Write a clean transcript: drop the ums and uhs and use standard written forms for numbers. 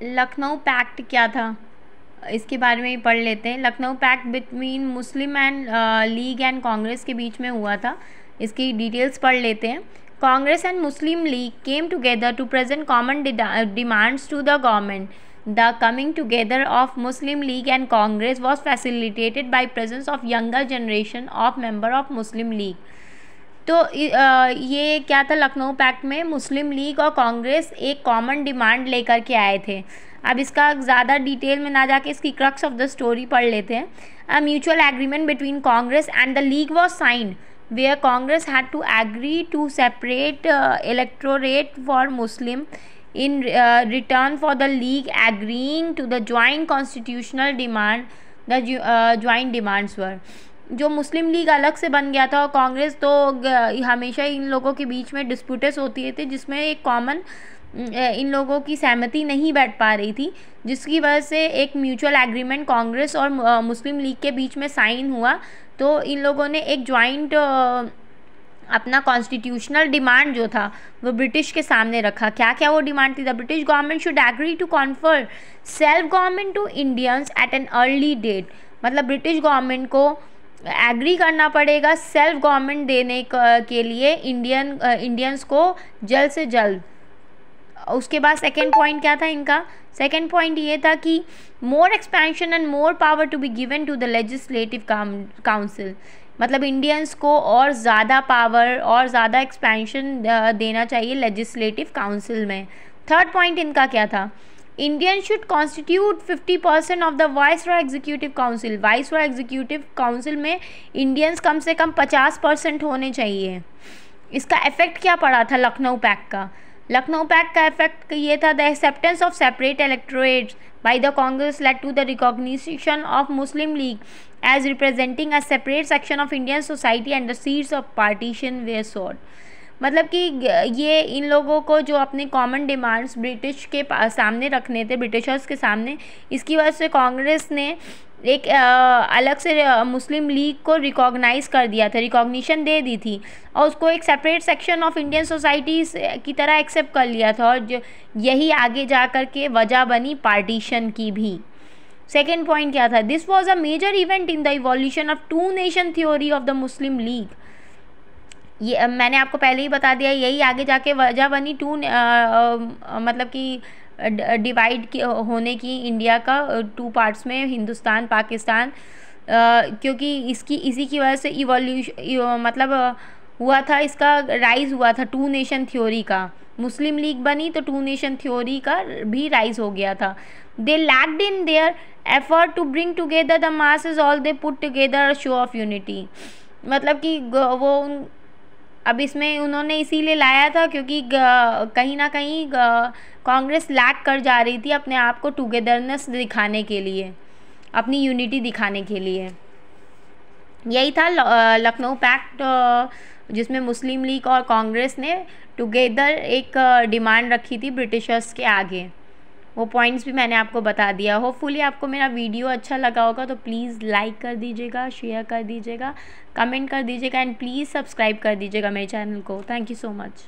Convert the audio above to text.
Lucknow pact क्या था, इसके बारे में ही पढ़ लेते हैं। Lucknow pact between Muslim and League and Congress के बीच में हुआ था, इसकी डिटेल्स पढ़ लेते हैं। Congress and Muslim League came together to present common demands to the government. The coming together of Muslim League and Congress was facilitated by presence of younger generation of member of Muslim League। तो ये क्या था, Lucknow pact में मुस्लिम league और कांग्रेस एक common demand लेकर के आए थे। अब इसका ज़्यादा डिटेल में ना जाके इसकी क्रक्स ऑफ द स्टोरी पढ़ लेते हैं। A mutual agreement between Congress and the League was signed where Congress had to agree to separate electorate for Muslim in return for the league agreeing to the joint constitutional demand। the joint demands were, जो मुस्लिम league अलग से बन गया था और कांग्रेस तो हमेशा इन लोगों के बीच में डिस्प्यूटेस होती थी, जिसमें एक कॉमन इन लोगों की सहमति नहीं बैठ पा रही थी, जिसकी वजह से एक म्यूचुअल एग्रीमेंट कांग्रेस और मुस्लिम लीग के बीच में साइन हुआ। तो इन लोगों ने एक जॉइंट अपना कॉन्स्टिट्यूशनल डिमांड जो था वो ब्रिटिश के सामने रखा। क्या क्या वो डिमांड थी? The British government should agree to confer self government to Indians at an early date. मतलब ब्रिटिश गवर्नमेंट को एग्री करना पड़ेगा सेल्फ गवर्नमेंट देने के लिए इंडियंस को जल्द से जल्द। उसके बाद सेकेंड पॉइंट क्या था इनका? सेकेंड पॉइंट ये था कि more expansion and more power to be given to the legislative council. मतलब इंडियंस को और ज़्यादा पावर और ज़्यादा एक्सपेंशन देना चाहिए लेजिस्लेटिव काउंसिल में। थर्ड पॉइंट इनका क्या था? Indian should constitute 50% of the viceroy executive council. Viceroy executive council में इंडियंस कम से कम 50% होने चाहिए। इसका इफेक्ट क्या पड़ा था लखनऊ पैक्ट का? लखनऊ पैक्ट का इफेक्ट ये था, the acceptance of separate electorates by the Congress led to the recognition of Muslim League as representing a separate section of Indian society and the seeds of partition were sought। मतलब कि ये इन लोगों को जो अपने common demands British के सामने रखने थे, ब्रिटिशर्स के सामने, इसकी वजह से कांग्रेस ने एक अलग से मुस्लिम लीग को रिकॉग्नाइज़ कर दिया था, रिकॉग्निशन दे दी थी और उसको एक separate section of Indian society की तरह एक्सेप्ट कर लिया था। और जो यही आगे जा कर के वजह बनी पार्टीशन की भी। सेकेंड पॉइंट क्या था? This was a major event in the evolution of two nation theory of the Muslim League. ये मैंने आपको पहले ही बता दिया, यही आगे जाके वजह बनी मतलब कि डिवाइड होने की इंडिया का टू पार्ट्स में, हिंदुस्तान पाकिस्तान, क्योंकि इसी की वजह से इवोल्यूशन मतलब हुआ था, इसका राइज हुआ था टू नेशन थ्योरी का। मुस्लिम लीग बनी तो टू नेशन थ्योरी का भी राइज हो गया था। They lacked in their effort to bring together the masses, all they put together show of unity. मतलब कि वो अब इसमें उन्होंने इसीलिए लाया था क्योंकि कहीं ना कहीं कांग्रेस लैक कर जा रही थी अपने आप को टुगेदरनेस दिखाने के लिए, अपनी यूनिटी दिखाने के लिए। यही था लखनऊ पैक्ट, जिसमें मुस्लिम लीग और कांग्रेस ने टुगेदर एक डिमांड रखी थी ब्रिटिशर्स के आगे। वो पॉइंट्स भी मैंने आपको बता दिया। होपफुली आपको मेरा वीडियो अच्छा लगा होगा, तो प्लीज़ लाइक कर दीजिएगा, शेयर कर दीजिएगा, कमेंट कर दीजिएगा एंड प्लीज़ सब्सक्राइब कर दीजिएगा मेरे चैनल को। Thank you so much.